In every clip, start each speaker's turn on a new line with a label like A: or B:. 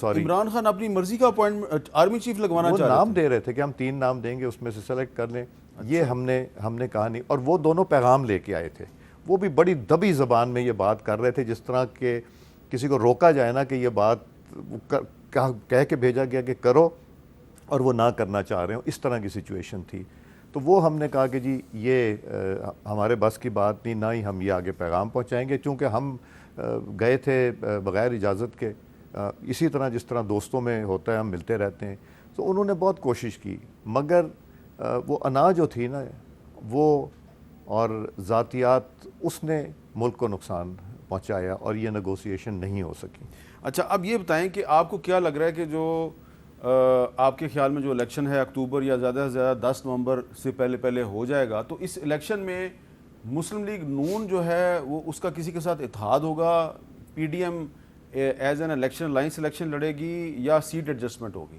A: Sorry.
B: Imran Khan اپنی مرضی کا اپوائنٹمنٹ آرمی چیف لگوانا چاہ رہے تھے.
A: وہ نام دے رہے تھے کہ ہم 3 نام دیں گے, اس میں سے سلیکٹ کر لیں. یہ ہم نے کہا نہیں. اور وہ دونوں پیغام لے کے آئے تھے. وہ بھی بڑی دبی زبان میں یہ بات کر رہے تھے, جس طرح کہ کسی کو روکا جائے نا کہ یہ بات کہہ کے بھیجا گیا کہ کرو اور وہ نہ کرنا چاہ رہے ہوں, اس طرح کی سچویشن تھی. تو وہ ہم نے کہا کہ جی یہ ہمارے بس کی بات نہیں, نہ ہی ہم یہ آگے پیغام پہنچائیں گے, چونکہ ہم گئے تھے بغیر اجازت کے, اسی طرح جس طرح دوستوں میں ہوتا ہے ہم ملتے رہتے ہیں. تو انہوں نے بہت کوشش کی, مگر وہ انا جو تھی نا وہ اور ذاتیات, اس نے ملک کو نقصان پہنچایا اور یہ نیگوسیشن نہیں ہو سکی.
B: اچھا, اب یہ بتائیں کہ آپ کو کیا لگ رہا ہے کہ جو آپ کے خیال میں جو الیکشن ہے اکتوبر یا زیادہ سے زیادہ 10 نومبر سے پہلے ہو جائے گا, تو اس الیکشن میں مسلم لیگ نون جو ہے وہ اس کا کسی کے ساتھ اتحاد ہوگا, P D M as an election alliance election لڑے گی, یا سیٹ ایڈجسٹمنٹ ہوگی؟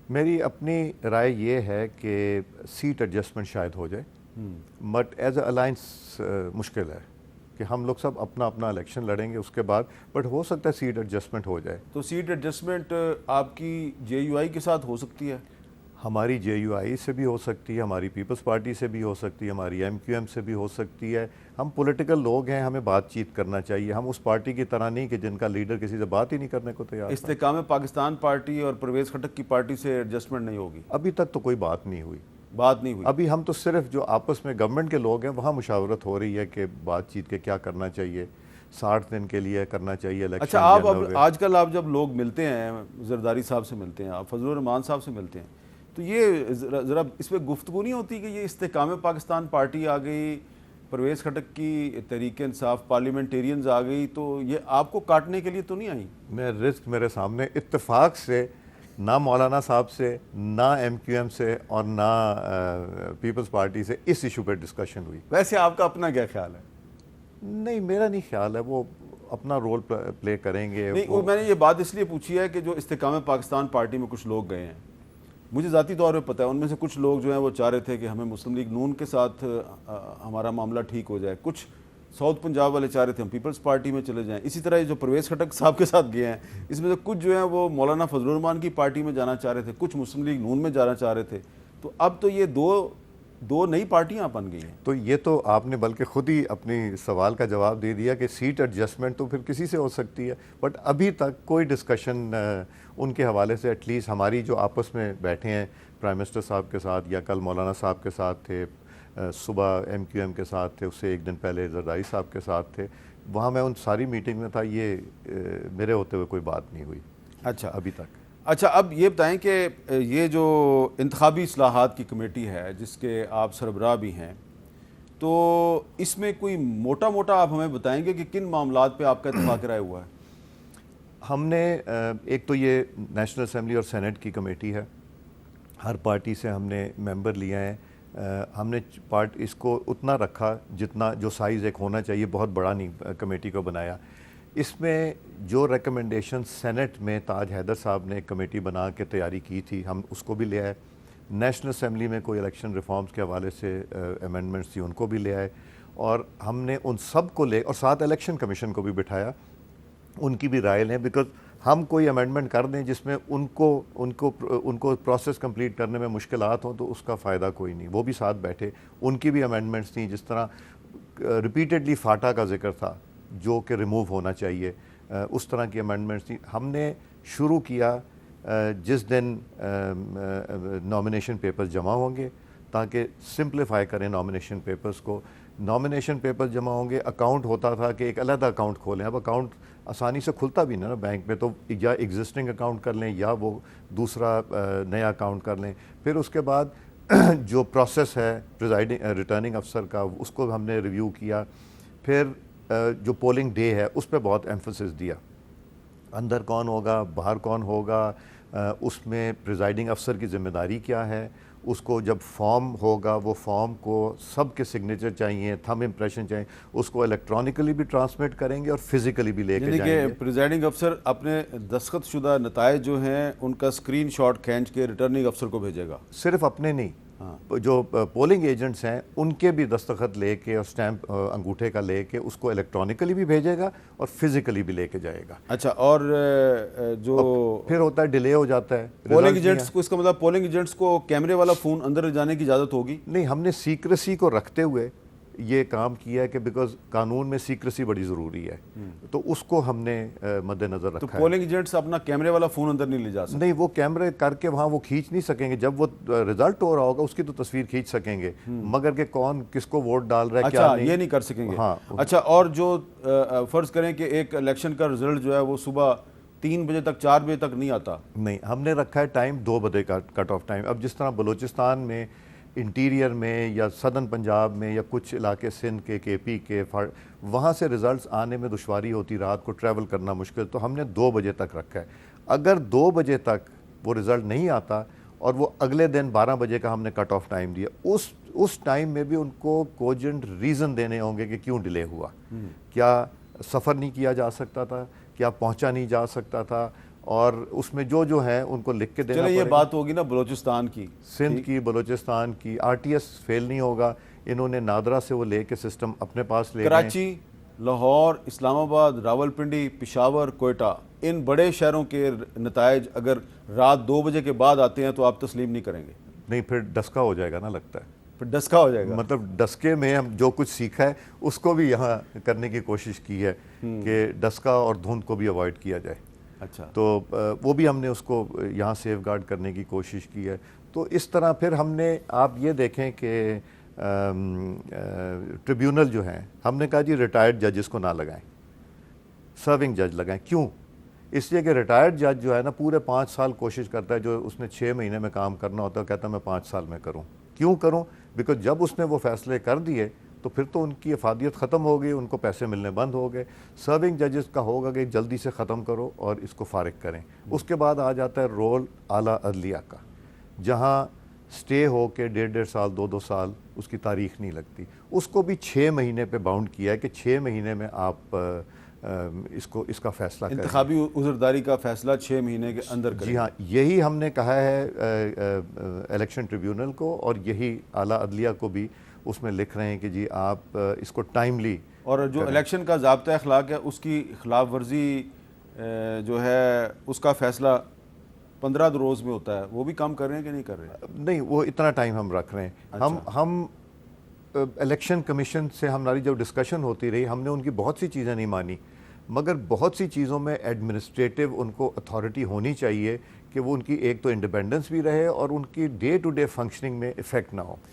A: میری اپنی رائے یہ ہے کہ سیٹ ایڈجسٹمنٹ شاید ہو جائے, بٹ ایز اے الائنس مشکل ہے کہ ہم لوگ سب اپنا اپنا الیکشن لڑیں گے اس کے بعد, بٹ ہو سکتا ہے سیٹ ایڈجسٹمنٹ ہو جائے.
B: تو سیٹ ایڈجسٹمنٹ آپ کی جے یو آئی کے ساتھ ہو سکتی ہے؟
A: ہماری جے یو آئی سے بھی ہو سکتی ہے, ہماری پیپلز پارٹی سے بھی ہو سکتی ہے, ہماری ایم کیو ایم سے بھی ہو سکتی ہے. ہم پولیٹیکل لوگ ہیں, ہمیں بات چیت کرنا چاہیے. ہم اس پارٹی کی طرح نہیں کہ جن کا لیڈر کسی سے بات ہی نہیں کرنے کو تیار.
B: استحکام پاکستان پارٹی اور پرویز خٹک کی پارٹی سے ایڈجسٹمنٹ نہیں ہوگی؟
A: ابھی تک تو کوئی بات نہیں ہوئی.
B: ابھی
A: ہم تو صرف جو آپس میں گورنمنٹ کے لوگ ہیں وہاں مشاورت ہو رہی ہے کہ بات چیت کے کیا کرنا چاہیے, 60 دن کے لیے کرنا چاہیے الیکشن.
B: اچھا, آپ اب آج کل آپ جب لوگ ملتے ہیں, زرداری صاحب سے ملتے ہیں, آپ فضل الرحمان صاحب سے ملتے ہیں, تو یہ ذرا اس پہ گفتگو نہیں ہوتی کہ یہ استحکام پاکستان پارٹی آ گئی, پرویز خٹک کی تحریک انصاف پارلیمنٹیرینز آ گئی, تو یہ آپ کو کاٹنے کے لیے تو نہیں آئی؟
A: میں رزق میرے سامنے, اتفاق سے نہ مولانا صاحب سے, نہ ایم کیو ایم سے, اور نہ پیپلز پارٹی سے اس ایشو پہ ڈسکشن ہوئی.
B: ویسے آپ کا اپنا کیا خیال ہے؟
A: نہیں, میرا نہیں خیال ہے, وہ اپنا رول پلے کریں گے.
B: نہیں, میں نے یہ بات اس لیے پوچھی ہے کہ جو استحکام پاکستان پارٹی میں کچھ لوگ گئے ہیں, مجھے ذاتی طور پہ پتہ ہے ان میں سے کچھ لوگ جو ہیں وہ چاہ رہے تھے کہ ہمیں مسلم لیگ نون کے ساتھ ہمارا معاملہ ٹھیک ہو جائے, کچھ ساؤتھ پنجاب والے چاہ رہے تھے ہم پیپلز پارٹی میں چلے جائیں. اسی طرح جو پرویز خٹک صاحب کے ساتھ گئے ہیں, اس میں سے کچھ جو ہیں وہ مولانا فضل الرحمان کی پارٹی میں جانا چاہ رہے تھے, کچھ مسلم لیگ نون میں جانا چاہ رہے تھے. تو اب تو یہ دو نئی پارٹیاں بن گئی ہیں.
A: تو یہ تو آپ نے بلکہ خود ہی اپنی سوال کا جواب دے دیا کہ سیٹ ایڈجسٹمنٹ تو پھر کسی سے ہو سکتی ہے, بٹ ابھی تک کوئی ڈسکشن ان کے حوالے سے, ایٹ لیسٹ ہماری جو آپس میں بیٹھے ہیں پرائم منسٹر صاحب کے ساتھ, یا کل مولانا صاحب کے ساتھ تھے, صبح ایم کیو ایم کے ساتھ تھے, اس سے ایک دن پہلے زرداری صاحب کے ساتھ تھے, وہاں میں ان ساری میٹنگ میں تھا, یہ میرے ہوتے ہوئے کوئی بات نہیں ہوئی.
B: اچھا,
A: ابھی تک.
B: اچھا, اب یہ بتائیں کہ یہ جو انتخابی اصلاحات کی کمیٹی ہے جس کے آپ سربراہ بھی ہیں, تو اس میں کوئی موٹا آپ ہمیں بتائیں گے کہ کن معاملات پہ آپ کا اتفاق رائے ہوا ہے؟
A: ہم نے ایک تو یہ نیشنل اسمبلی اور سینٹ کی کمیٹی ہے, ہر پارٹی سے ہم نے ممبر لیے ہیں. ہم نے اس کو اتنا رکھا جتنا جو سائز ایک ہونا چاہیے, بہت بڑا نہیں کمیٹی کو بنایا. اس میں جو ریکمنڈیشن سینٹ میں تاج حیدر صاحب نے ایک کمیٹی بنا کے تیاری کی تھی, ہم اس کو بھی لے آئے. نیشنل اسمبلی میں کوئی الیکشن ریفارمز کے حوالے سے امینڈمنٹس تھی, ان کو بھی لے آئے, اور ہم نے ان سب کو اور ساتھ الیکشن کمیشن کو بھی بٹھایا, ان کی بھی رائے لیں, بیکاز ہم کوئی امینڈمنٹ کر دیں جس میں ان کو پروسیس کمپلیٹ کرنے میں مشکلات ہوں تو اس کا فائدہ کوئی نہیں. وہ بھی ساتھ بیٹھے, ان کی بھی امینڈمنٹس تھیں, جس طرح ریپیٹڈلی فاٹا کا ذکر تھا جو کہ ریموو ہونا چاہیے, اس طرح کی امینڈمنٹس تھیں. ہم نے شروع کیا جس دن نامینیشن پیپرز جمع ہوں گے, تاکہ سمپلیفائی کریں نامینیشن پیپرز کو. نامینیشن پیپرز جمع ہوں گے, اکاؤنٹ ہوتا تھا کہ ایک علیحدہ اکاؤنٹ کھولیں, اب اکاؤنٹ آسانی سے کھلتا بھی نا بینک میں, تو یا ایگزسٹنگ اکاؤنٹ کر لیں یا وہ دوسرا نیا اکاؤنٹ کر لیں. پھر اس کے بعد جو پروسیس ہے ریٹرننگ افسر کا, اس کو ہم نے ریویو کیا. پھر جو پولنگ ڈے ہے اس پہ بہت ایمفسس دیا, اندر کون ہوگا, باہر کون ہوگا, اس میں پریزائڈنگ افسر کی ذمہ داری کیا ہے, اس کو جب فارم ہوگا وہ فارم کو سب کے سگنیچر چاہیے, تھم امپریشن چاہیے, اس کو الیکٹرانکلی بھی ٹرانسمٹ کریں گے اور فزیکلی بھی لے کے جائیں گے.
B: یعنی کہ پریزائڈنگ افسر اپنے دستخط شدہ نتائج جو ہیں ان کا اسکرین شاٹ کھینچ کے ریٹرننگ افسر کو بھیجے گا؟
A: صرف اپنے نہیں, جو پولنگ ایجنٹس ہیں ان کے بھی دستخط لے کے اور سٹیمپ انگوٹھے کا لے کے اس کو الیکٹرانکلی بھی بھیجے گا اور فزیکلی بھی لے کے جائے گا.
B: اچھا، اور جو
A: پھر ہوتا ہے ڈیلے ہو جاتا ہے
B: پولنگ ایجنٹس کو، اس کا مطلب پولنگ ایجنٹس کو کیمرے والا فون اندر جانے کی اجازت ہوگی؟
A: نہیں، ہم نے سیکریسی کو رکھتے ہوئے یہ کام کیا ہے کہ بیکاز قانون میں سیکریسی بڑی ضروری ہے، تو اس کو ہم نے مد نظر
B: تو
A: رکھا ہے.
B: پولنگ ایجنٹس اپنا کیمرے والا فون اندر نہیں لے جا سکتے؟
A: نہیں، وہ کیمرے کر کے وہاں وہ کھینچ نہیں سکیں گے. جب وہ رزلٹ ہو رہا ہوگا اس کی تو تصویر کھینچ سکیں گے، مگر کہ کون کس کو ووٹ ڈال رہا ہے کیا
B: اچھا،
A: نہیں،
B: یہ نہیں کر سکیں گے.
A: ہاں.
B: اچھا، اور جو فرض کریں کہ ایک الیکشن کا رزلٹ جو ہے وہ صبح 3 بجے تک 4 بجے تک نہیں آتا؟
A: نہیں، ہم نے رکھا ہے ٹائم 2 بجے کا کٹ آف ٹائم. اب جس طرح بلوچستان میں انٹیریئر میں یا سدرن پنجاب میں یا کچھ علاقے سندھ کے، کے پی کے، وہاں سے ریزلٹس آنے میں دشواری ہوتی، رات کو ٹریول کرنا مشکل، تو ہم نے 2 بجے تک رکھا ہے. اگر 2 بجے تک وہ رزلٹ نہیں آتا اور وہ اگلے دن 12 بجے کا ہم نے کٹ آف ٹائم دیا، اس ٹائم میں بھی ان کو کوجنٹ ریزن دینے ہوں گے کہ کیوں ڈیلے ہوا. کیا سفر نہیں کیا جا سکتا تھا، کیا پہنچا نہیں جا سکتا تھا، اور اس میں جو ہے ان کو لکھ کے دینا
B: چلے.
A: پڑے
B: یہ
A: گا.
B: بات ہوگی نا بلوچستان کی،
A: سندھ کی، بلوچستان کی. آر ٹی ایس فیل نہیں ہوگا. انہوں نے نادرا سے وہ لے کے سسٹم اپنے پاس لے گئے.
B: کراچی، لاہور، اسلام آباد، راولپنڈی، پشاور، کوئٹہ، ان بڑے شہروں کے نتائج اگر رات 2 بجے کے بعد آتے ہیں تو آپ تسلیم نہیں کریں گے؟
A: نہیں، پھر ڈسکا ہو جائے گا نا، لگتا ہے.
B: پھر ڈسکا ہو جائے گا.
A: مطلب ڈسکے میں ہم جو کچھ سیکھا ہے اس کو بھی یہاں کرنے کی کوشش کی ہے کہ ڈسکا اور دھند کو بھی اوائڈ کیا جائے.
B: اچھا،
A: تو وہ بھی ہم نے اس کو یہاں سیف گارڈ کرنے کی کوشش کی ہے. تو اس طرح پھر ہم نے، آپ یہ دیکھیں کہ ٹریبیونل جو ہیں، ہم نے کہا جی ریٹائرڈ ججز کو نہ لگائیں، سرونگ جج لگائیں. کیوں؟ اس لیے کہ ریٹائرڈ جج جو ہے نا پورے 5 سال کوشش کرتا ہے، جو اس نے 6 مہینے میں کام کرنا ہوتا ہے کہتا ہے میں 5 سال میں کروں. کیوں کروں؟ بیکاز جب اس نے وہ فیصلے کر دیے تو پھر تو ان کی افادیت ختم ہو گئی، ان کو پیسے ملنے بند ہو گئے. سرونگ ججز کا ہوگا کہ جلدی سے ختم کرو اور اس کو فارغ کریں. اس کے بعد آ جاتا ہے رول اعلیٰ عدلیہ کا، جہاں سٹے ہو کے 1.5 سال 2 سال اس کی تاریخ نہیں لگتی. اس کو بھی 6 مہینے پہ باؤنڈ کیا ہے کہ 6 مہینے میں آپ اس کا فیصلہ کریں.
B: انتخابی عذرداری کا فیصلہ 6 مہینے کے اندر کریں.
A: جی ہاں، یہی ہم نے کہا ہے الیکشن ٹریبیونل کو، اور یہی اعلیٰ عدلیہ کو بھی اس میں لکھ رہے ہیں کہ جی آپ اس کو ٹائملی.
B: اور جو الیکشن کا ضابطہ اخلاق ہے اس کی خلاف ورزی جو ہے اس کا فیصلہ 15 روز میں ہوتا ہے، وہ بھی کام کر رہے ہیں کہ نہیں کر رہے؟
A: نہیں، وہ اتنا ٹائم ہم رکھ رہے ہیں. ہم الیکشن کمیشن سے ہماری جب ڈسکشن ہوتی رہی، ہم نے ان کی بہت سی چیزیں نہیں مانی، مگر بہت سی چیزوں میں ایڈمنسٹریٹو ان کو اتھارٹی ہونی چاہیے کہ وہ ان کی ایک تو انڈیپینڈنس بھی رہے اور ان کی ڈے ٹو ڈے فنکشننگ میں افیکٹ نہ ہو.